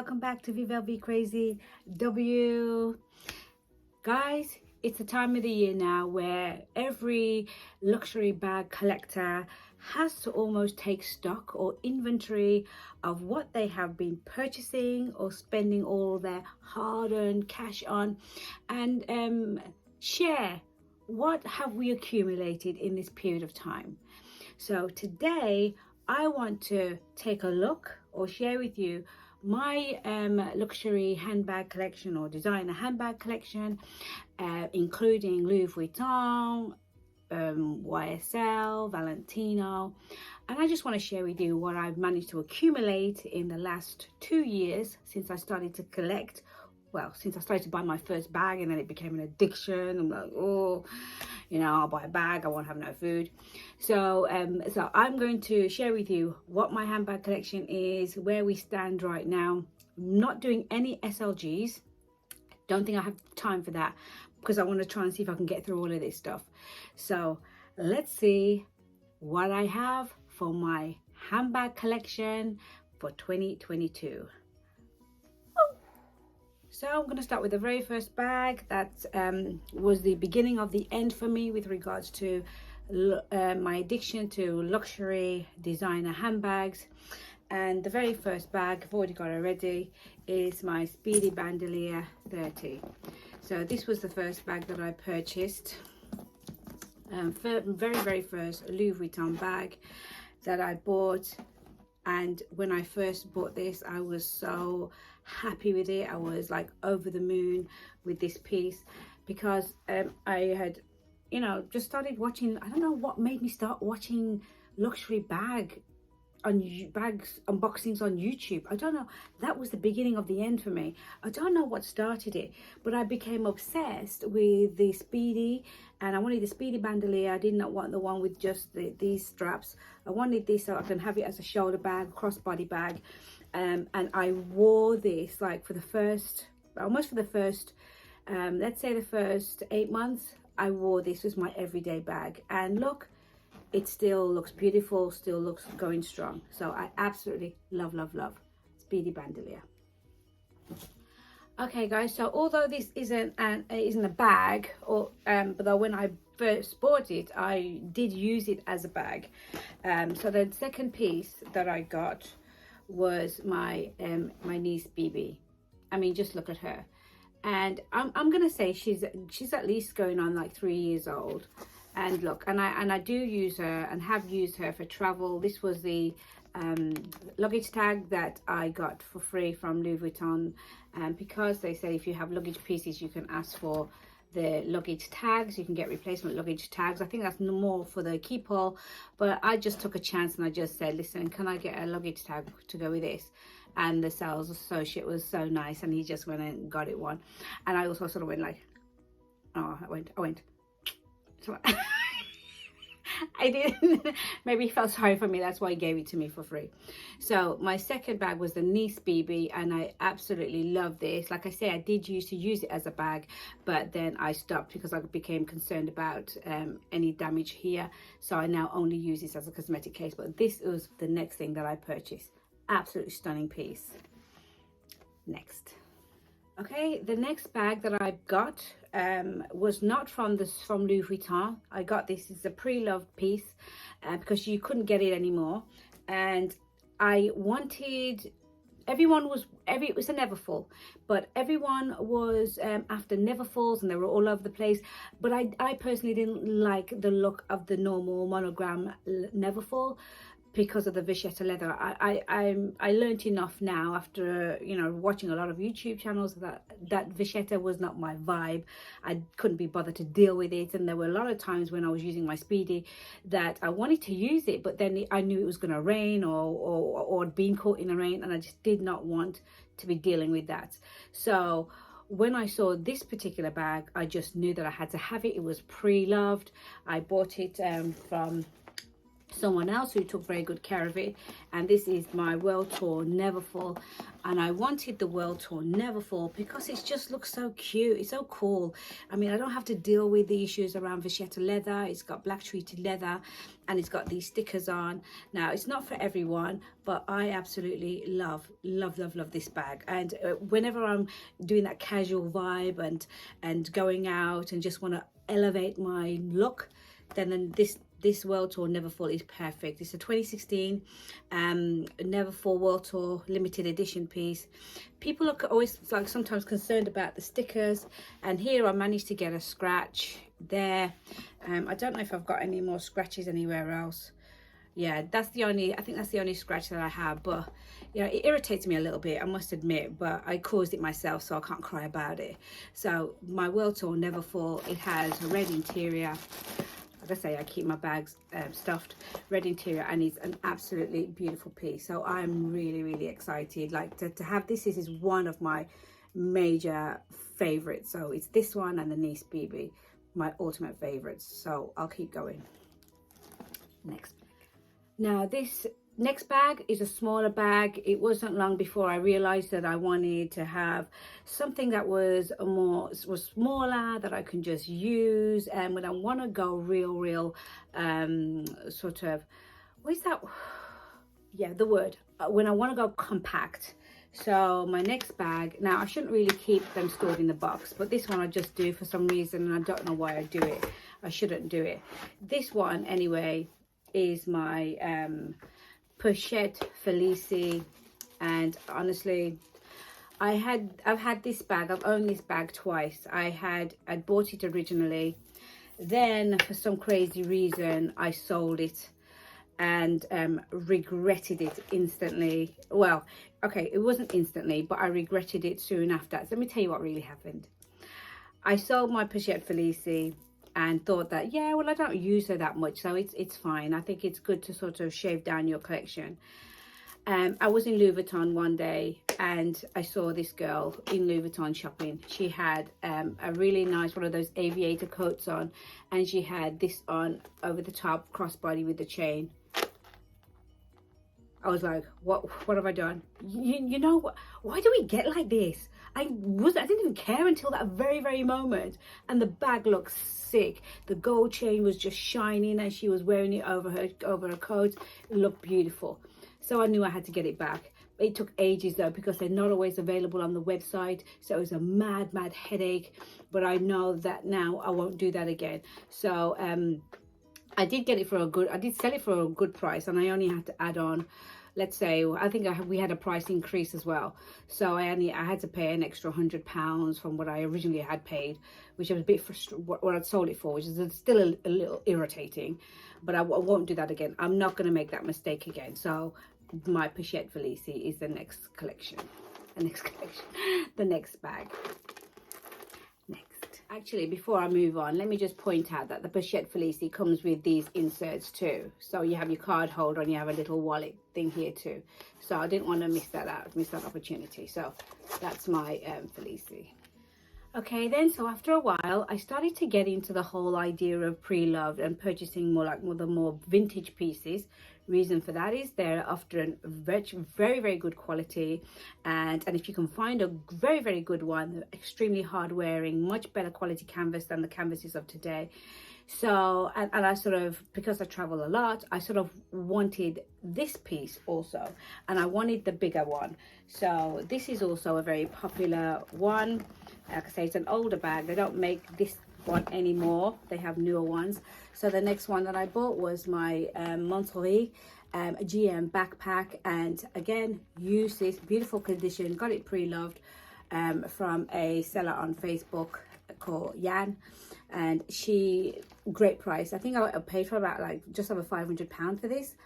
welcome back to Viva Be Crazy W. Guys, it's the time of the year now where every luxury bag collector has to almost take stock or inventory of what they have been purchasing or spending all their hard-earned cash on, and share what have we accumulated in this period of time. So today I want to take a look or share with you my luxury handbag collection or designer handbag collection, including Louis Vuitton, Ysl, Valentino, and I just want to share with you what I've managed to accumulate in the last 2 years since I started to collect. Well, since I started to buy my first bag, and then it became an addiction. I'm like, oh, you know, I'll buy a bag, I won't have no food. So I'm going to share with you what my handbag collection is, where we stand right now. I'm not doing any SLGs. Don't think I have time for that because I want to try and see if I can get through all of this stuff. So let's see what I have for my handbag collection for 2022. So I'm going to start with the very first bag that was the beginning of the end for me with regards to my addiction to luxury designer handbags. And the very first bag, I've already got it ready, is my Speedy Bandelier 30. So this was the first bag that I purchased. Very first Louis Vuitton bag that I bought. And when I first bought this, I was so happy with it. I was like over the moon with this piece because I had, you know, just started watching. I don't know what made me start watching luxury bags unboxings on YouTube. I don't know, that was the beginning of the end for me. I don't know what started it, but I became obsessed with the Speedy, and I wanted the Speedy Bandelier. I did not want the one with just these straps. I wanted this so I can have it as a shoulder bag, crossbody bag, and I wore this like for the first, almost for the first, let's say the first 8 months. I wore this as my everyday bag, and look, it still looks beautiful, still looks going strong. So I absolutely love Speedy Bandelier. Okay guys, so although this isn't a bag, or but when I first bought it, I did use it as a bag. So the second piece that I got was my niece Bb. I mean, just look at her, and I'm gonna say she's at least going on like 3 years old. And look, and I do use her and have used her for travel. This was the luggage tag that I got for free from Louis Vuitton, because they say if you have luggage pieces you can ask for the luggage tags, you can get replacement luggage tags. I think that's more for the keep all, but I just took a chance and I just said, listen, can I get a luggage tag to go with this? And the sales associate was so nice, and he just went and got it one. And I also sort of went like, oh, I went so I didn't, maybe he felt sorry for me, that's why he gave it to me for free. So my second bag was the niece Bb, and I absolutely love this. Like I say, I did used to use it as a bag, but then I stopped because I became concerned about any damage here. So I now only use this as a cosmetic case. But this was the next thing that I purchased. Absolutely stunning piece. Next. Okay, the next bag that I got was not from Louis Vuitton. I got this is a pre-loved piece because you couldn't get it anymore, and I wanted, it was a Neverfull, but everyone was after Neverfulls, and they were all over the place. But I personally didn't like the look of the normal monogram Neverfull because of the Vachette leather. I learned enough now after, you know, watching a lot of YouTube channels that Vachette was not my vibe. I couldn't be bothered to deal with it, and there were a lot of times when I was using my Speedy that I wanted to use it, but then I knew it was going to rain or being caught in the rain, and I just did not want to be dealing with that. So when I saw this particular bag, I just knew that I had to have it. It was pre-loved. I bought it from someone else who took very good care of it, and this is my World Tour Neverfull. And I wanted the World Tour Neverfull because it just looks so cute. It's so cool. I mean, I don't have to deal with the issues around vachetta leather. It's got black treated leather and it's got these stickers on. Now, it's not for everyone, but I absolutely love this bag. And whenever I'm doing that casual vibe and going out and just want to elevate my look, then this World Tour Neverfull is perfect. It's a 2016 Neverfull World Tour limited edition piece. People are always like sometimes concerned about the stickers, and here I managed to get a scratch there. I don't know if I've got any more scratches anywhere else. Yeah, that's the only, I think that's the only scratch that I have, but you know, it irritates me a little bit, I must admit, but I caused it myself, so I can't cry about it. So my World Tour Neverfull, it has a red interior. Like I say, I keep my bags stuffed, red interior, and it's an absolutely beautiful piece. So I'm really excited. Like to have this is one of my major favorites. So it's this one and the Ysl Bb, my ultimate favorites. So I'll keep going. Next. Now this next bag is a smaller bag. It wasn't long before I realized that I wanted to have something that was smaller, that I can just use, and when I want to go real sort of, what is that, yeah, the word, when I want to go compact. So my next bag, now I shouldn't really keep them stored in the box, but this one I just do for some reason, and I don't know why I do it. I shouldn't do it. This one anyway is my Pachette Matisse, and honestly, I've had this bag, I've owned this bag twice. I'd bought it originally, then for some crazy reason I sold it and regretted it instantly. Well, okay, it wasn't instantly, but I regretted it soon after. So let me tell you what really happened. I sold my Pachette Matisse and thought that, yeah, well, I don't use her that much, so it's fine. I think it's good to sort of shave down your collection. I was in Louis Vuitton one day and I saw this girl in Louis Vuitton shopping. She had a really nice one of those aviator coats on, and she had this on over the top, crossbody with the chain. I was like, what have I done? You know what? Why do we get like this? I didn't even care until that very moment, and the bag looks sick. The gold chain was just shining and she was wearing it over her coat. It looked beautiful. So I knew I had to get it back. It took ages though, because they're not always available on the website, so it was a mad headache. But I know that now I won't do that again. So I did get it for I did sell it for a good price, and I only had to add on, let's say, I think we had a price increase as well. So I had to pay an extra £100 from what I originally had paid, which was a bit frustrating, what I'd sold it for, which is still a little irritating, but I won't do that again. I'm not going to make that mistake again. So my Pachette Matisse is the next collection, the next bag. Actually, before I move on, let me just point out that the Pachette Matisse comes with these inserts too. So you have your card holder and you have a little wallet thing here too. So I didn't want to miss that opportunity. So that's my Matisse. Okay then, so after a while, I started to get into the whole idea of pre-loved and purchasing the more vintage pieces. Reason for that is they're often very good quality, and if you can find a very good one, they're extremely hard wearing, much better quality canvas than the canvases of today. So and I sort of, because I travel a lot, I sort of wanted this piece also, and I wanted the bigger one. So this is also a very popular one. Like I say, it's an older bag. They don't make this one anymore, they have newer ones. So the next one that I bought was my Monterey GM backpack, and again, used this, beautiful condition, got it pre-loved from a seller on Facebook called Jan, and great price. I think I paid for about just over £500 for this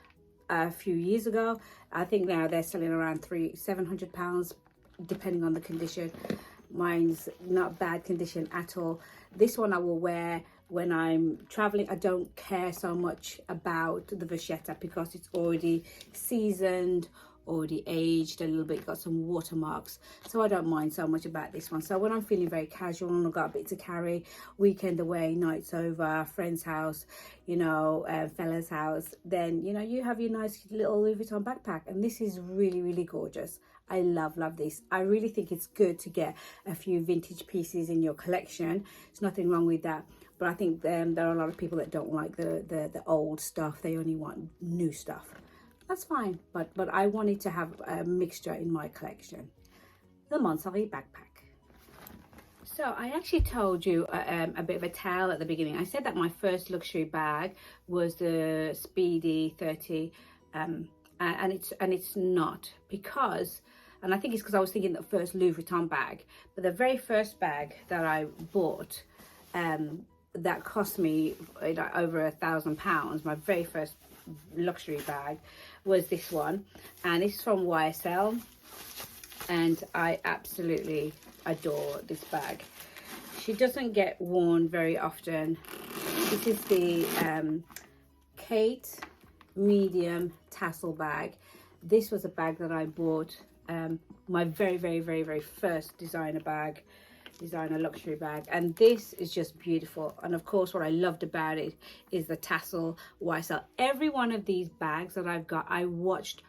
a few years ago. I think now they're selling around £700 depending on the condition. Mine's not bad condition at all. This one I will wear when I'm traveling. I don't care so much about the vachetta because it's already seasoned already aged a little bit, got some watermarks, so I don't mind so much about this one. So when I'm feeling very casual and I've got a bit to carry, weekend away, nights over, friend's house, you know, fella's house, then you know, you have your nice little Louis Vuitton backpack, and this is really, really gorgeous. I love this. I really think it's good to get a few vintage pieces in your collection. There's nothing wrong with that, but I think there are a lot of people that don't like the old stuff. They only want new stuff. That's fine, but I wanted to have a mixture in my collection. The Montsari backpack. So I actually told you a bit of a tale at the beginning. I said that my first luxury bag was the Speedy 30, and it's not, because, and I think it's because I was thinking the first Louis Vuitton bag, but the very first bag that I bought, that cost me over £1,000, my very first luxury bag, was this one, and it's from YSL, and I absolutely adore this bag. She doesn't get worn very often. This is the Kate medium tassel bag. This was a bag that I bought, my very first designer luxury bag, and this is just beautiful. And of course, what I loved about it is the tassel YSL. Every one of these bags that I've got, I watched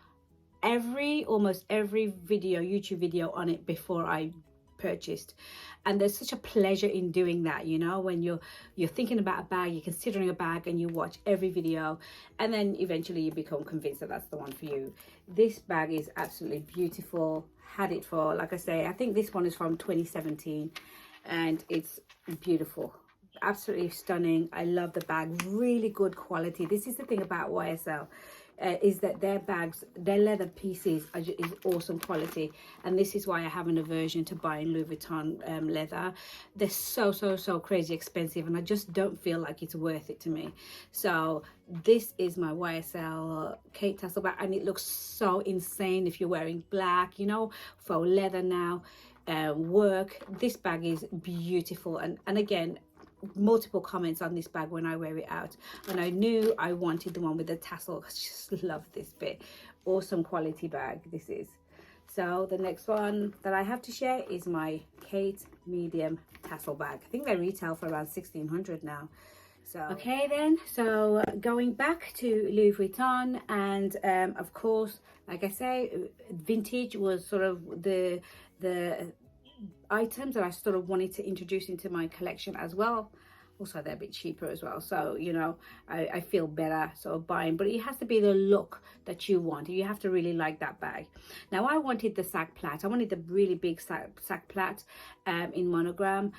almost every video, YouTube video on it before I purchased, and there's such a pleasure in doing that, you know, when you're thinking about a bag, you're considering a bag, and you watch every video, and then eventually you become convinced that that's the one for you. This bag is absolutely beautiful. Had it for, like I say, I think this one is from 2017, and it's beautiful, absolutely stunning. I love the bag, really good quality. This is the thing about YSL, is that their bags, their leather pieces is awesome quality, and this is why I have an aversion to buying Louis Vuitton leather. They're so crazy expensive, and I just don't feel like it's worth it to me. So this is my YSL Cake Tassel Bag, and it looks so insane if you're wearing black, you know, faux leather now, work. This bag is beautiful, and again, multiple comments on this bag when I wear it out, and I knew I wanted the one with the tassel. I just love this bit. Awesome quality bag this is. So the next one that I have to share is my Kate medium tassel bag. I think they retail for around 1,600 now. So okay then, so going back to Louis Vuitton, and of course, like I say, vintage was sort of the items that I sort of wanted to introduce into my collection as well. Also, they're a bit cheaper as well, so you know, I feel better sort of buying, but it has to be the look that you want. You have to really like that bag. Now I wanted the sac plat. I wanted the really big sac plat in monogram,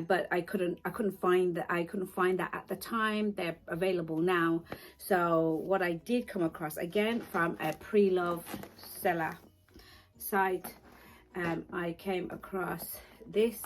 but I couldn't find that. I couldn't find that at the time. They're available now. So what I did come across, again from a pre-love seller site, I came across this.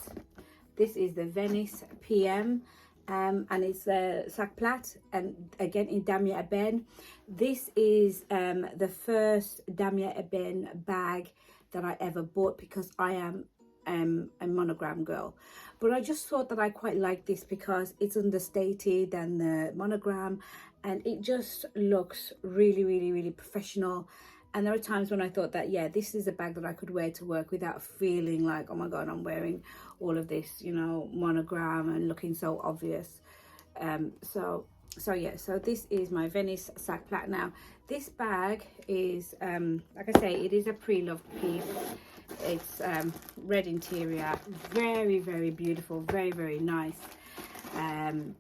This is the Venice PM, and it's a sac plat, and again in damier ebene. This is the first damier ebene bag that I ever bought, because I am a monogram girl, but I just thought that I quite like this because it's understated than the monogram, and it just looks really professional. And there are times when I thought that, yeah, this is a bag that I could wear to work without feeling like, oh my God, I'm wearing all of this, you know, monogram and looking so obvious. So yeah, so this is my Venice sac plat. Now, this bag is, like I say, it is a pre-loved piece. It's red interior, very beautiful, very nice. And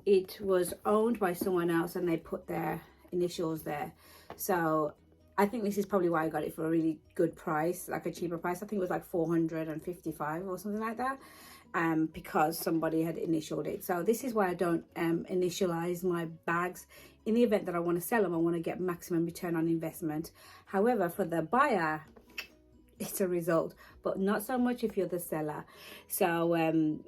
it was owned by someone else, and they put their initials there. So I think this is probably why I got it for a really good price, like a cheaper price. I think it was like 455 or something like that, because somebody had initialed it. So this is why I don't initialize my bags. In the event that I want to sell them, I want to get maximum return on investment. However, for the buyer, it's a result, but not so much if you're the seller. So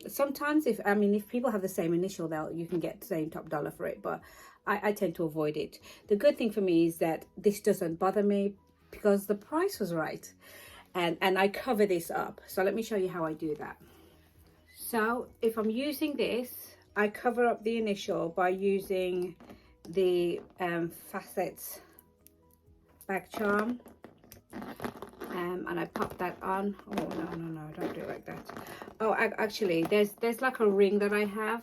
sometimes if people have the same initial, you can get the same top dollar for it, but I tend to avoid it. The good thing for me is that this doesn't bother me because the price was right, and I cover this up. So let me show you how I do that. So if I'm using this, I cover up the initial by using the facets bag charm. And I pop that on. Oh no, don't do it like that. Oh, actually there's like a ring that I have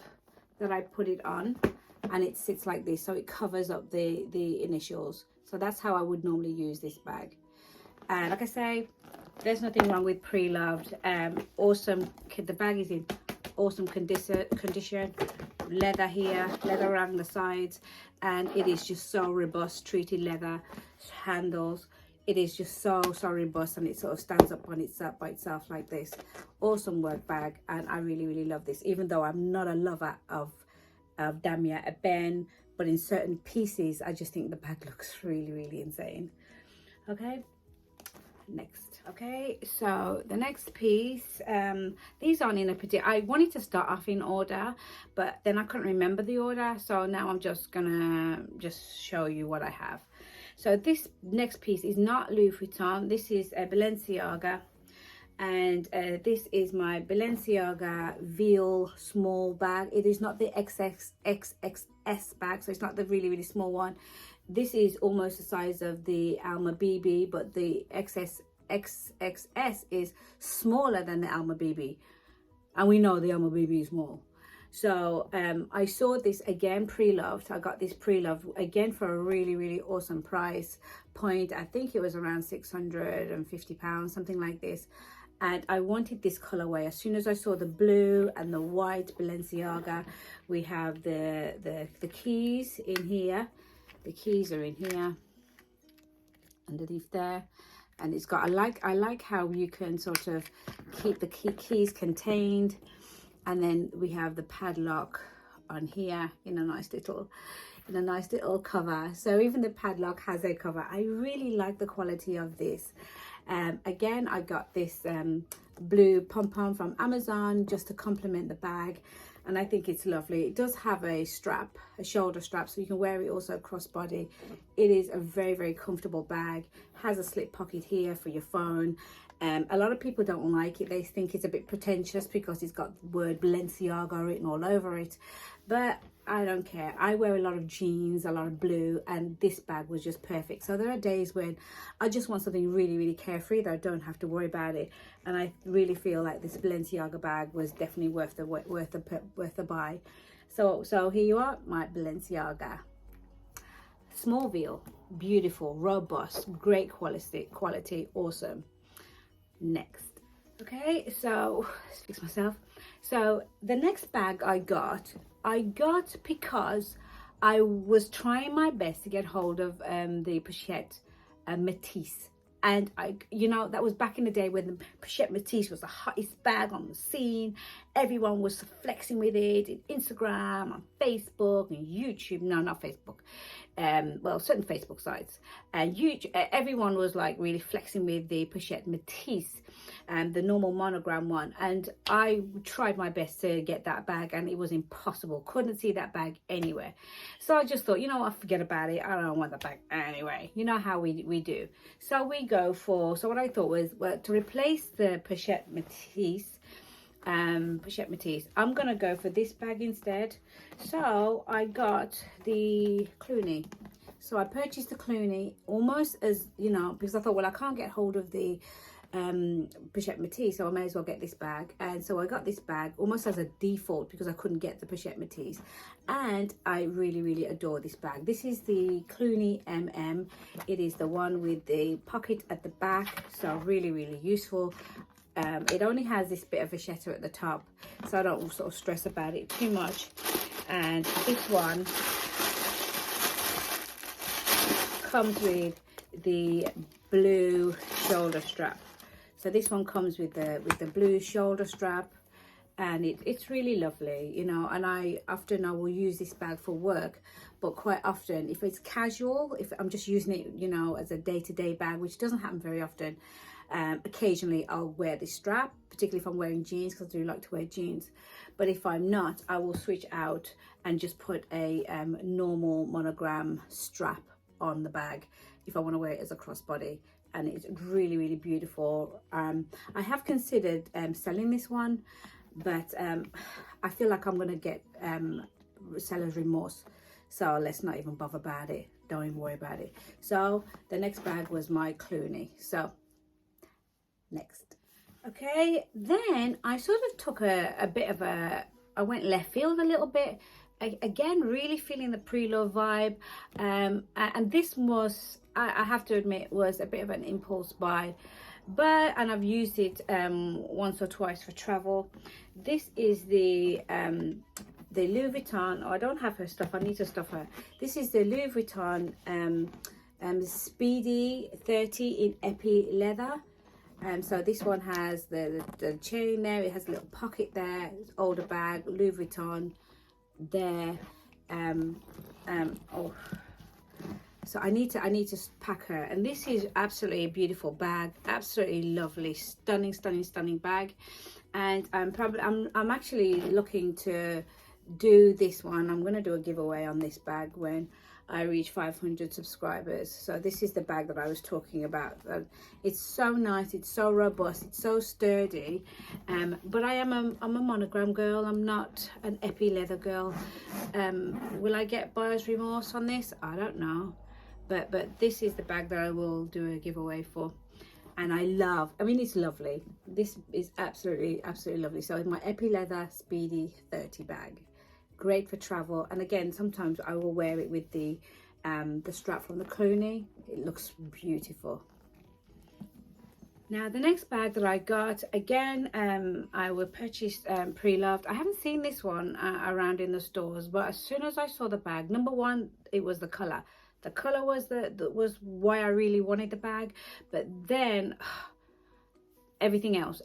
that I put it on, and it sits like this, so it covers up the initials. So that's how I would normally use this bag. And like I say, there's nothing wrong with pre-loved. Awesome, the bag is in awesome condition. Leather here, leather around the sides, and it is just so robust. Treated leather handles. It is just so robust, and it sort of stands up on itself by itself like this. Awesome work bag, and I really love this, even though I'm not a lover of Alma Bb, but in certain pieces I just think the bag looks really insane. Okay, next. Okay, so the next piece, these aren't in a particular, I wanted to start off in order, but then I couldn't remember the order, so now I'm just gonna show you what I have. So this next piece is not Louis Vuitton. This is a Balenciaga, and this is my Balenciaga veil small bag. It is not the XXS bag, so it's not the really small one. This is almost the size of the Alma Bb, but the XXS is smaller than the Alma Bb, and we know the Alma Bb is small. So I saw this again pre-loved. I got this pre-loved again for a really awesome price point. I think it was around £650, something like this. And I wanted this colorway. As soon as I saw the blue and the white Balenciaga, we have the keys in here. The keys are in here underneath there, and it's got, I like how you can sort of keep the keys contained. And then we have the padlock on here in a nice little cover. So even the padlock has a cover. I really like the quality of this. Again, I got this blue pom-pom from Amazon just to complement the bag, and I think it's lovely. It does have a strap, a shoulder strap, so you can wear it also crossbody. It is a very comfortable bag. Has a slip pocket here for your phone. A lot of people don't like it. They think it's a bit pretentious because it's got the word Balenciaga written all over it, but I don't care. I wear a lot of jeans, a lot of blue, and this bag was just perfect. So there are days when I just want something really carefree that I don't have to worry about it, and I really feel like this Balenciaga bag was definitely worth the buy. So here you are, my Balenciaga small veil, beautiful, robust, great quality, awesome. Next. Okay, so let's fix myself. So the next bag I got because I was trying my best to get hold of the Pachette Matisse, and that was back in the day when the Pachette Matisse was the hottest bag on the scene. Everyone was flexing with it in Instagram, on Facebook and YouTube. No, not Facebook. Well, certain Facebook sites, and everyone was like really flexing with the Pachette Matisse, the normal monogram one, and I tried my best to get that bag, and it was impossible. Couldn't see that bag anywhere. So I just thought, I'll forget about it. I don't want that bag anyway. You know how we do. So we go for, so what I thought was, well, to replace the Pachette Matisse, I'm gonna go for this bag instead. So I got the Clooney. So I purchased the Clooney almost as, because I thought, well, I can't get hold of the Pachette Matisse, so I may as well get this bag. And so I got this bag almost as a default because I couldn't get the Pachette Matisse, and I really adore this bag. This is the Clooney MM. It is the one with the pocket at the back, so really useful. It only has this bit of vachetta at the top, so I don't sort of stress about it too much. And this one comes with the blue shoulder strap. So this one comes with the blue shoulder strap, and it's really lovely, and I will use this bag for work, but quite often if it's casual, if I'm just using it as a day-to-day bag, which doesn't happen very often, occasionally I'll wear this strap, particularly if I'm wearing jeans, because I do like to wear jeans. But if I'm not, I will switch out and just put a normal monogram strap on the bag if I want to wear it as a crossbody, and it's really beautiful. I have considered selling this one, but I feel like I'm going to get seller's remorse, so let's not even bother about it. don't even worry about it. So the next bag was my Clooney. So next. Okay, then I sort of took a bit of a, I went left field a little bit. Again, really feeling the pre-love vibe. And this was, I have to admit, was a bit of an impulse buy. And I've used it once or twice for travel. This is the Louis Vuitton. Oh, I don't have her stuff. I need to stuff her. This is the Louis Vuitton Speedy 30 in epi leather. So this one has the chain there. It has a little pocket there. It's older bag. Louis Vuitton there. Oh. So I need to pack her, and this is absolutely a beautiful bag, absolutely lovely, stunning bag. And I'm actually looking to do this one. I'm going to do a giveaway on this bag when I reach 500 subscribers. So this is the bag that I was talking about. It's so nice, it's so robust, it's so sturdy. But I'm a monogram girl. I'm not an epi leather girl. Will I get buyer's remorse on this? I don't know. But this is the bag that I will do a giveaway for. And I mean, it's lovely. This is absolutely lovely. So my epi leather Speedy 30 bag, great for travel. And again, sometimes I will wear it with the strap from the Clooney. It looks beautiful. Now the next bag that I got, again, I will purchase pre-loved. I haven't seen this one around in the stores, but as soon as I saw the bag, number one, it was the color. The color was was why I really wanted the bag, but then everything else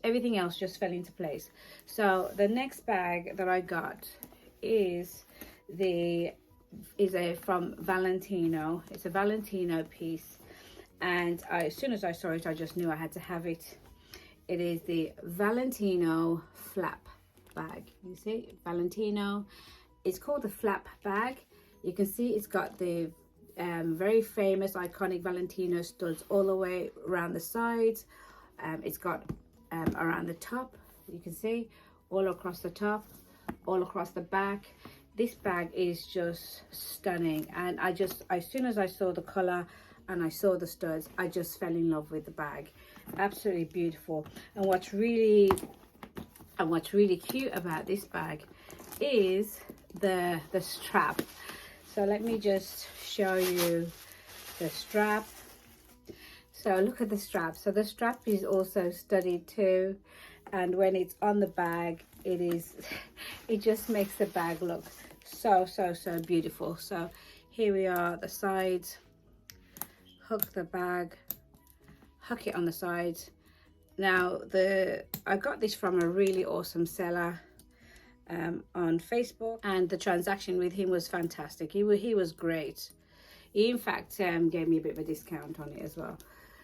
just fell into place. So the next bag that I got is from Valentino. It's a Valentino piece, and as soon as I saw it, I just knew I had to have it. It is the Valentino Flap Bag. You see, Valentino. It's called the Flap Bag. You can see it's got the very famous iconic Valentino studs all the way around the sides. It's got around the top, you can see, all across the top, all across the back. This bag is just stunning, and as soon as I saw the color and I saw the studs, I just fell in love with the bag. Absolutely beautiful. And what's really cute about this bag is the strap. So let me just show you the strap. So look at the strap. So the strap is also studded too, and when it's on the bag, it just makes the bag look so beautiful. So here we are, the sides. Hook the bag, hook it on the sides. Now I got this from a really awesome seller on Facebook, and the transaction with him was fantastic. He was great. He in fact gave me a bit of a discount on it as well,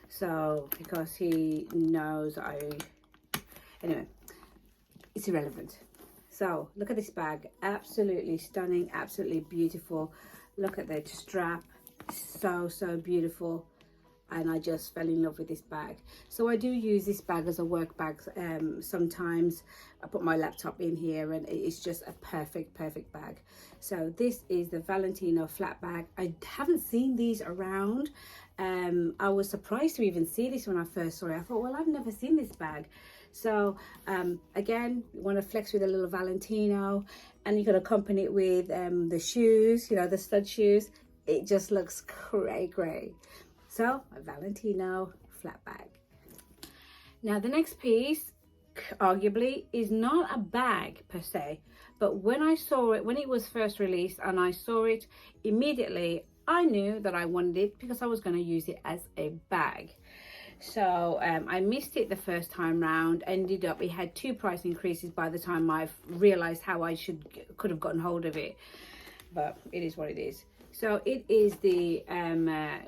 so because he knows anyway, it's irrelevant. So look at this bag, absolutely stunning, absolutely beautiful. Look at the strap, so beautiful. And I just fell in love with this bag. So I do use this bag as a work bag sometimes. I put my laptop in here, and it's just a perfect bag. So this is the Valentino Flat Bag. I haven't seen these around. I was surprised to even see this when I first saw it. I thought, well, I've never seen this bag. So again, you want to flex with a little Valentino, and you can accompany it with the shoes, you know, the stud shoes. It just looks great. So a Valentino Flat Bag. Now the next piece, arguably, is not a bag per se, but when I saw it, when it was first released and I saw it, immediately I knew that I wanted it because I was going to use it as a bag. So I missed it the first time round. Ended up, it had 2 price increases by the time I realized how I could have gotten hold of it, but it is what it is. So it is the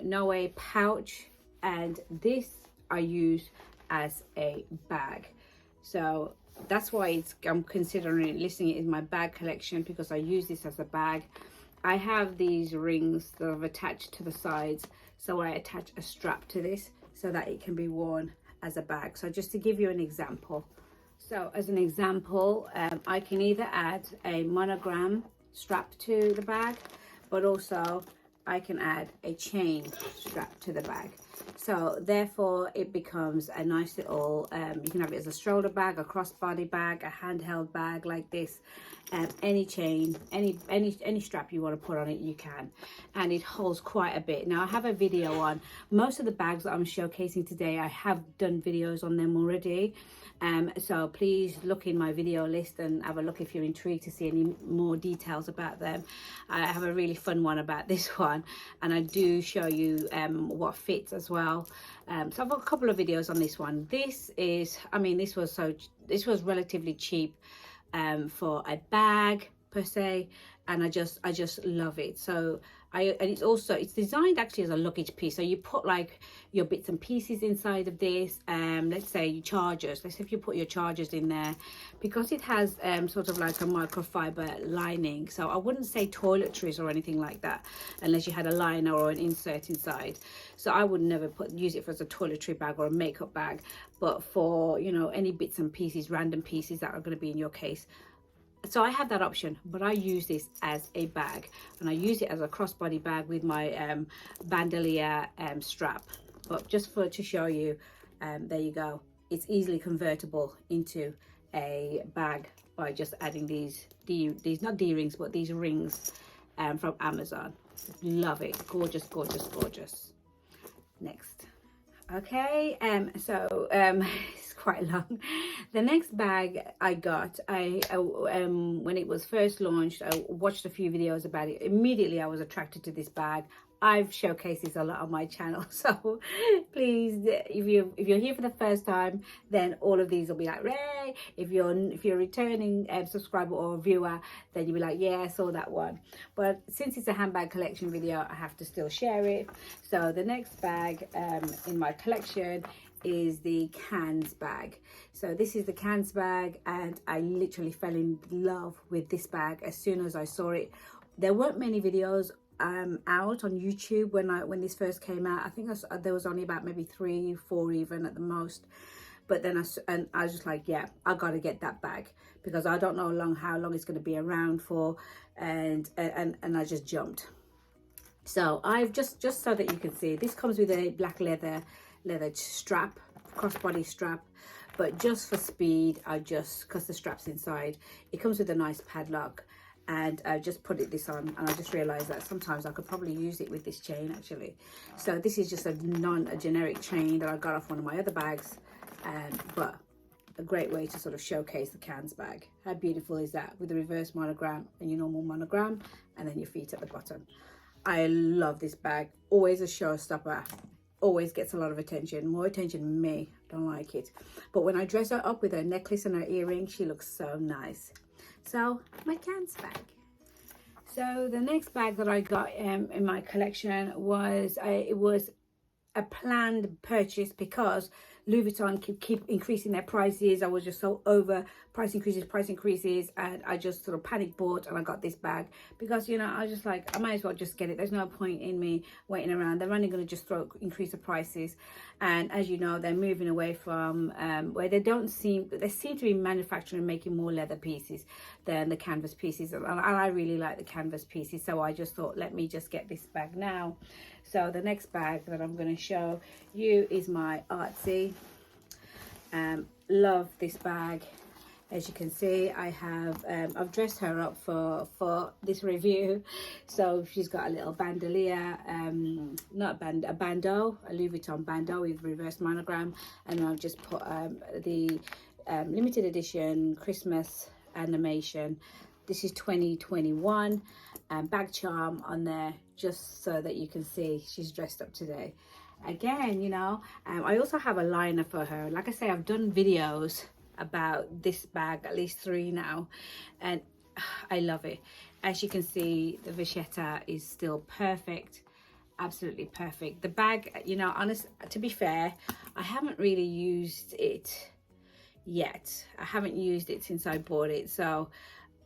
Noe pouch, and this I use as a bag. So that's why I'm considering listing it in my bag collection, because I use this as a bag. I have these rings that I've attached to the sides, so I attach a strap to this so that it can be worn as a bag. So just to give you an example. So as an example, I can either add a monogram strap to the bag, but also I can add a chain strap to the bag. So therefore it becomes a nice little, you can have it as a shoulder bag, a crossbody bag, a handheld bag like this. Any chain, any strap you want to put on it, you can. And it holds quite a bit. Now I have a video on most of the bags that I'm showcasing today. I have done videos on them already. So please look in my video list and have a look if you're intrigued to see any more details about them. I have a really fun one about this one, and I do show you what fits as well. So I've got a couple of videos on this one. This is, I mean, this was relatively cheap for a bag per se, and I just love it. So and it's designed actually as a luggage piece. So you put like your bits and pieces inside of this. Let's say your chargers. Let's say if you put your chargers in there, because it has sort of like a microfiber lining. So I wouldn't say toiletries or anything like that, unless you had a liner or an insert inside. So I would never use it as a toiletry bag or a makeup bag, but for, you know, any bits and pieces, random pieces that are going to be in your case. So I have that option, but I use this as a bag, and I use it as a crossbody bag with my bandolier strap. But just to show you, there you go. It's easily convertible into a bag by just adding these not D-rings, but these rings from Amazon. Love it. Gorgeous, gorgeous, gorgeous. Next. Okay, so it's quite long. The next bag I got, when it was first launched, I watched a few videos about it. Immediately I was attracted to this bag. I've showcased this a lot on my channel, so please, if you're here for the first time, then all of these will be like, Ray. If you're a returning subscriber or viewer, then you'll be like, yeah, I saw that one. But since it's a handbag collection video, I have to still share it. So the next bag in my collection is the Cans bag. So this is the Cans bag, and I literally fell in love with this bag as soon as I saw it. There weren't many videos out on YouTube when this first came out. I think there was only about maybe 3, 4 even at the most. But then I was just like, yeah, I gotta get that bag, because I don't know how long it's going to be around for, and I just jumped. So I've just so that you can see, this comes with a black leather strap, crossbody strap, but just for speed, because the strap's inside, it comes with a nice padlock. And I just put this on, and I just realized that sometimes I could probably use it with this chain actually. So this is just a generic chain that I got off one of my other bags, but a great way to sort of showcase the Cans bag. How beautiful is that, with the reverse monogram and your normal monogram, and then your feet at the bottom. I love this bag. Always a showstopper. Always gets a lot of attention, more attention than me. Don't like it, but when I dress her up with her necklace and her earring, she looks so nice. So my Cans bag. So the next bag that I got in my collection was it was a planned purchase, because Louis Vuitton keep increasing their prices. I was just so over price increases, and I just sort of panic bought, and I got this bag because, you know, I was just like, I might as well just get it. There's no point in me waiting around. They're only going to just increase the prices, and as you know, they're moving away from where they seem to be manufacturing and making more leather pieces than the canvas pieces, and I really like the canvas pieces, so I just thought, let me just get this bag now. So the next bag that I'm going to show you is my Artsy. Love this bag. As you can see, I have I've dressed her up for this review. So she's got a little bandolier, a bandeau, a Louis Vuitton bandeau with reverse monogram, and I've just put the limited edition Christmas animation. This is 2021 bag charm on there, just so that you can see she's dressed up today. Again, you know, I also have a liner for her. Like I say, I've done videos about this bag, at least 3 now, and I love it. As you can see, the vachetta is still perfect, absolutely perfect. The bag, you know, to be fair, I haven't really used it yet. I haven't used it since I bought it, so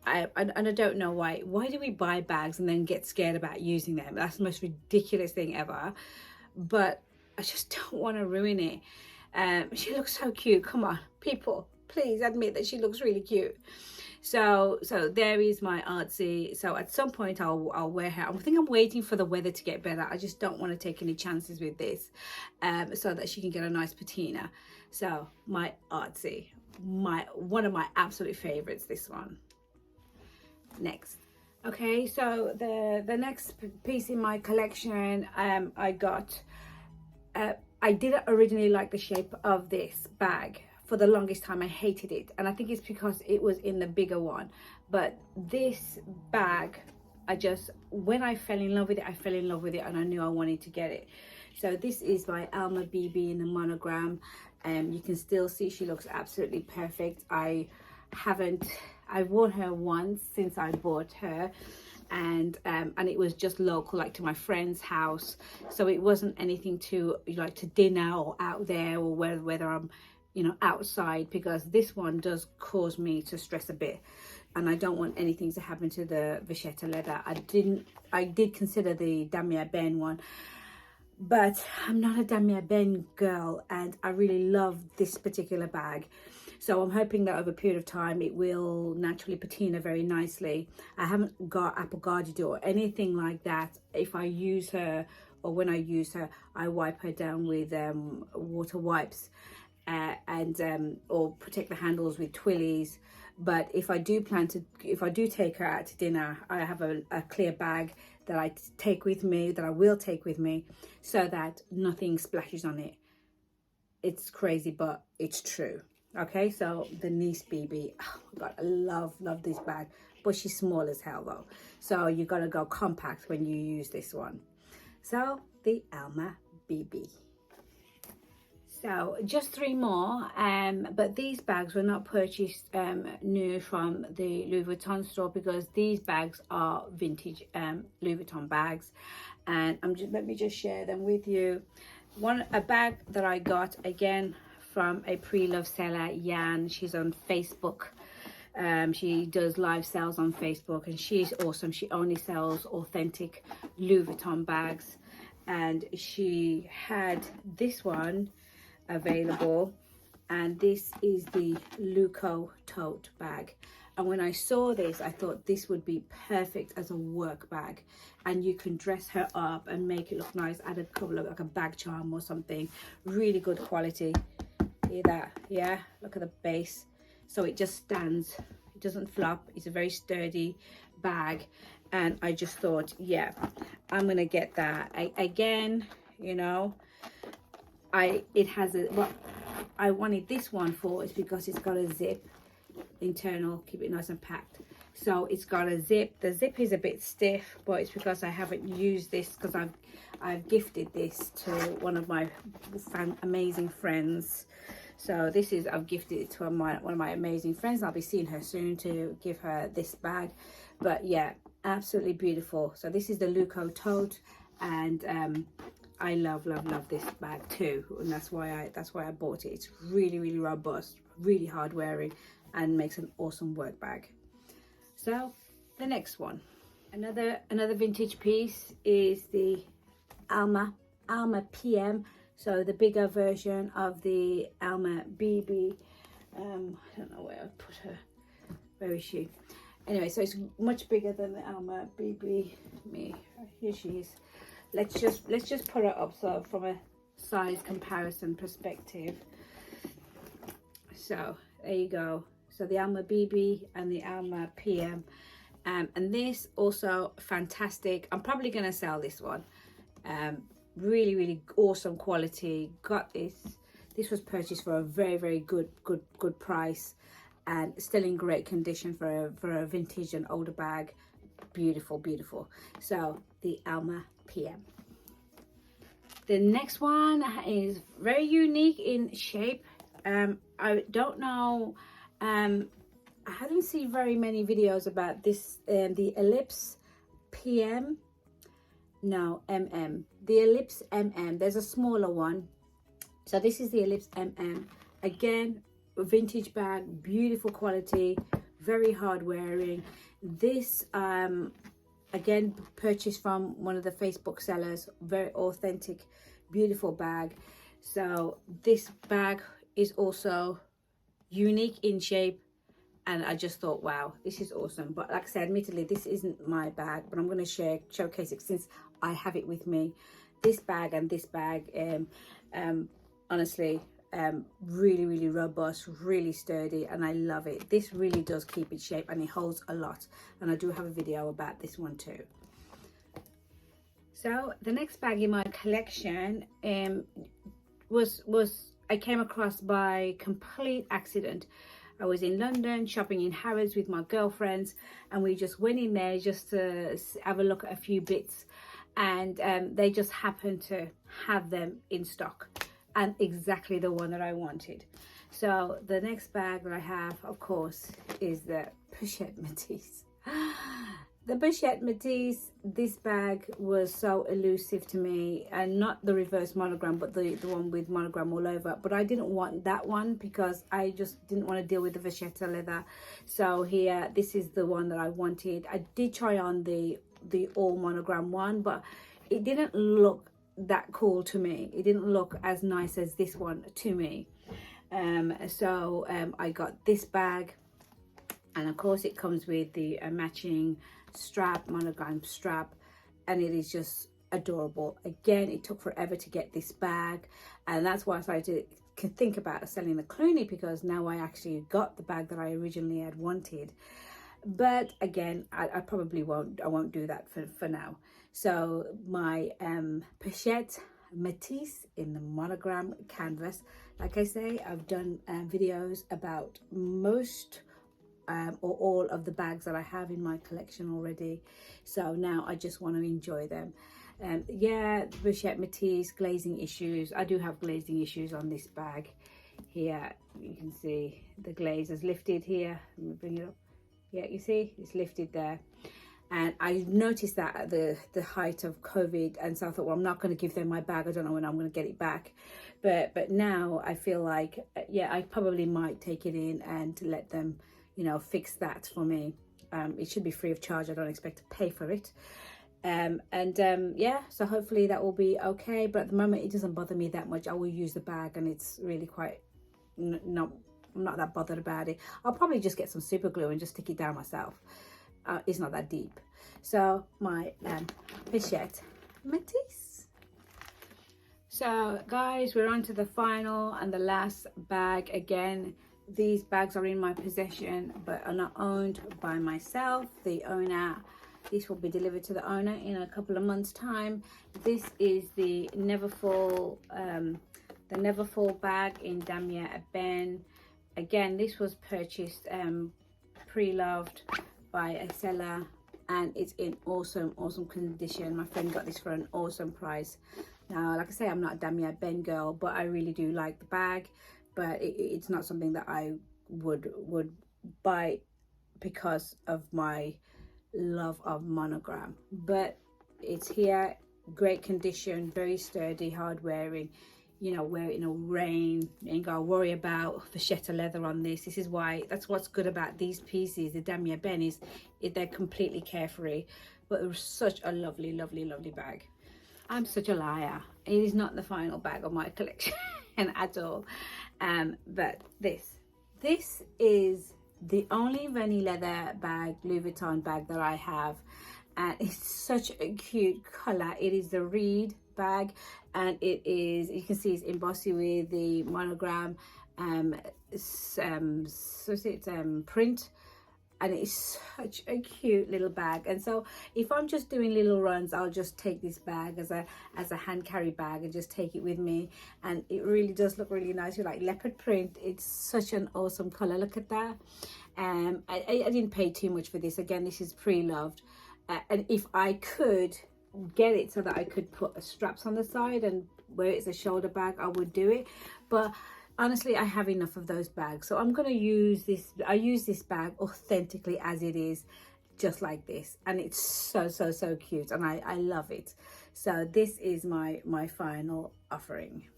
I don't know why do we buy bags and then get scared about using them? That's the most ridiculous thing ever, but I just don't want to ruin it. She looks so cute. Come on, people, please admit that she looks really cute. So there is my artsy. So at some point I'll wear her. I think I'm waiting for the weather to get better. I just don't want to take any chances with this, so that she can get a nice patina. So my artsy, one of my absolute favorites, this one. Next. Okay, so the next piece in my collection, I got, I didn't originally like the shape of this bag. For the longest time I hated it, and I think it's because it was in the bigger one. But this bag, when I fell in love with it, I fell in love with it, and I knew I wanted to get it. So this is by Alma Bb in the monogram. You can still see she looks absolutely perfect. I've worn her once since I bought her, and it was just local, like to my friend's house. So it wasn't anything to like to dinner or out there, or whether I'm, you know, outside, because this one does cause me to stress a bit, and I don't want anything to happen to the vachetta leather. I did consider the Damier Ben one, but I'm not a Damier Ben girl, and I really love this particular bag. So I'm hoping that over a period of time it will naturally patina very nicely. I haven't got apple guarded or anything like that. If I use her, or when I use her, I wipe her down with water wipes, or protect the handles with twillies. But if I do take her out to dinner, I have a clear bag that I take with me, that I will take with me, so that nothing splashes on it. It's crazy, but it's true. Okay, so the Nice BB, oh my god, I love this bag, but she's small as hell though, so you gotta go compact when you use this one. So the Alma Bb. So just 3 more, but these bags were not purchased new from the Louis Vuitton store, because these bags are vintage Louis Vuitton bags, and let me just share them with you. A bag that I got again from a pre-love seller, Yan. She's on Facebook. She does live sales on Facebook, and she's awesome. She only sells authentic Louis Vuitton bags, and she had this one available, and this is the Luco Tote Bag. And when I saw this, I thought this would be perfect as a work bag, and you can dress her up and make it look nice. Add a couple of, like a bag charm or something. Really good quality. Hear that? Yeah, look at the base. So it just stands, it doesn't flop. It's a very sturdy bag, and I just thought, yeah, I'm gonna get that. Again, you know, what I wanted this one for is because it's got a zip internal, keep it nice and packed. So it's got a zip. The zip is a bit stiff, but it's because I haven't used this, because I've gifted this to one of my amazing friends. So I've gifted it to one of my amazing friends. I'll be seeing her soon to give her this bag. But yeah, absolutely beautiful. So this is the Luco Tote, and I love this bag too, and that's why I bought it. It's really robust, really hard wearing, and makes an awesome work bag. So the next one, another vintage piece, is the Alma Pm. So the bigger version of the Alma Bb. I don't know where I put her. Where is she? Anyway, so it's much bigger than the Alma Bb. Here she is. Let's just put her up, so from a size comparison perspective. So there you go. So the Alma Bb and the Alma Pm, and this also fantastic. I'm probably gonna sell this one. Really awesome quality. Got this was purchased for a very good price, and still in great condition for a vintage and older bag. Beautiful. So the Alma Pm. The next one is very unique in shape. I don't know, I haven't seen very many videos about this, the Ellipse PM, no, MM, the Ellipse there's a smaller one. So this is the Ellipse again, vintage bag, beautiful quality, very hard wearing. This again, purchased from one of the Facebook sellers, very authentic, beautiful bag. So this bag is also unique in shape and I just thought, wow, this is awesome. But like I said, admittedly, this isn't my bag, but I'm going to showcase it since I have it with me. This bag and this bag, honestly, really robust, really sturdy, and I love it. This really does keep its shape, and it holds a lot, and I do have a video about this one too. So the next bag in my collection was I came across by complete accident. I was in London shopping in Harrods with my girlfriends, and we just went in there just to have a look at a few bits, and they just happened to have them in stock, and exactly the one that I wanted. So the next bag that I have, of course, is the Pachette Matisse. The Pachette Matisse, this bag was so elusive to me, and not the reverse monogram, but the one with monogram all over. But I didn't want that one because I just didn't want to deal with the vachetta leather. So here, this is the one that I wanted. I did try on the all monogram one, but it didn't look that cool to me. It didn't look as nice as this one to me. So I got this bag, and of course it comes with the matching strap, monogram strap, and it is just adorable. Again, it took forever to get this bag, and that's why I started to think about selling the Clooney, because now I actually got the bag that I originally had wanted. But again, I probably won't do that for now. So my Pachette Matisse in the monogram canvas. Like I say, I've done videos about most or all of the bags that I have in my collection already, so now I just want to enjoy them. Yeah, Pachette Matisse glazing issues. I do have glazing issues on this bag. Here you can see the glaze is lifted here. Let me bring it up. Yeah, you see it's lifted there, and I noticed that at the height of COVID, and so I thought, well, I'm not going to give them my bag. I don't know when I'm going to get it back, but now I feel like, yeah, I probably might take it in and let them, you know, fix that for me. It should be free of charge. I don't expect to pay for it. Yeah, so hopefully that will be okay. But at the moment, it doesn't bother me that much. I will use the bag, and it's really quite I'm not that bothered about it. I'll probably just get some super glue and just stick it down myself. It's not that deep. So my Pachette Matisse. So guys, we're on to the final and the last bag. Again, these bags are in my possession but are not owned by myself. The owner, this will be delivered to the owner in a couple of months time. This is the Neverfull bag in Damier Ebene. Again, this was purchased pre-loved by a seller, and it's in awesome condition. My friend got this for an awesome price. Now, like I say, I'm not a Damier Ebene girl, but I really do like the bag, but it's not something that I would buy because of my love of monogram. But it's here, great condition, very sturdy, hard wearing. You know, wear it in a rain, you ain't gotta worry about vachetta leather on this. This is why, that's what's good about these pieces, the Damier Ebene, is they're completely carefree. But it was such a lovely bag. I'm such a liar. It is not the final bag of my collection at all. But this is the only Rennie leather bag, Louis Vuitton bag that I have, and it's such a cute color. It is the reed bag, and it is, you can see it's embossed with the monogram print, and it's such a cute little bag. And so if I'm just doing little runs, I'll just take this bag as a hand carry bag and just take it with me, and it really does look really nice with like leopard print. It's such an awesome color. Look at that. I didn't pay too much for this. Again, this is pre-loved, and if I could get it so that I could put straps on the side and where it's a shoulder bag, I would do it. But honestly, I have enough of those bags, so I'm going to use this. I use this bag authentically as it is, just like this, and it's so cute, and I love it. So this is my final offering.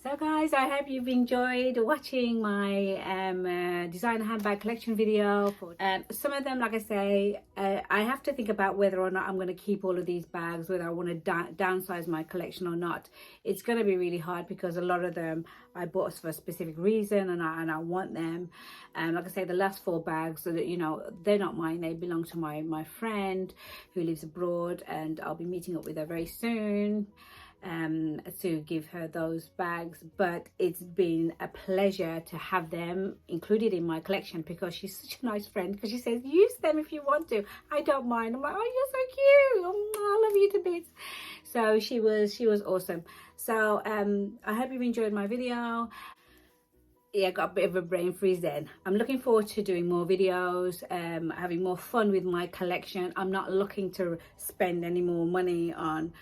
So guys, I hope you've enjoyed watching my designer handbag collection video. Some of them, like I say, I have to think about whether or not I'm going to keep all of these bags, whether I want to downsize my collection or not. It's going to be really hard because a lot of them I bought for a specific reason, and I want them. Like I say, the last 4 bags, so that, you know, they're not mine, they belong to my friend who lives abroad, and I'll be meeting up with her very soon to give her those bags. But it's been a pleasure to have them included in my collection because she's such a nice friend, because she says use them if you want to, I don't mind. I'm like, oh, you're so cute, oh, I love you to bits. So she was awesome. So I hope you've enjoyed my video. Yeah, I got a bit of a brain freeze then. I'm looking forward to doing more videos, having more fun with my collection. I'm not looking to spend any more money on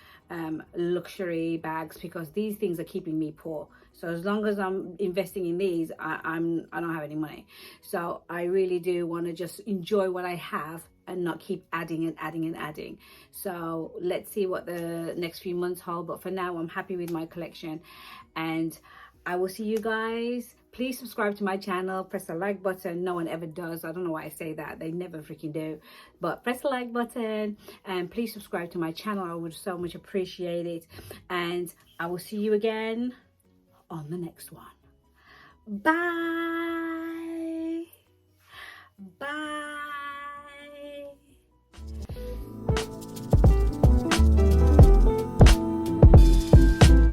luxury bags because these things are keeping me poor. So as long as I'm investing in these, I don't have any money. So I really do want to just enjoy what I have and not keep adding and adding and adding. So let's see what the next few months hold. But for now, I'm happy with my collection, and I will see you guys. Please subscribe to my channel, press the like button. No one ever does. I don't know why I say that. They never freaking do. But press the like button and please subscribe to my channel. I would so much appreciate it. And I will see you again on the next one. Bye. Bye.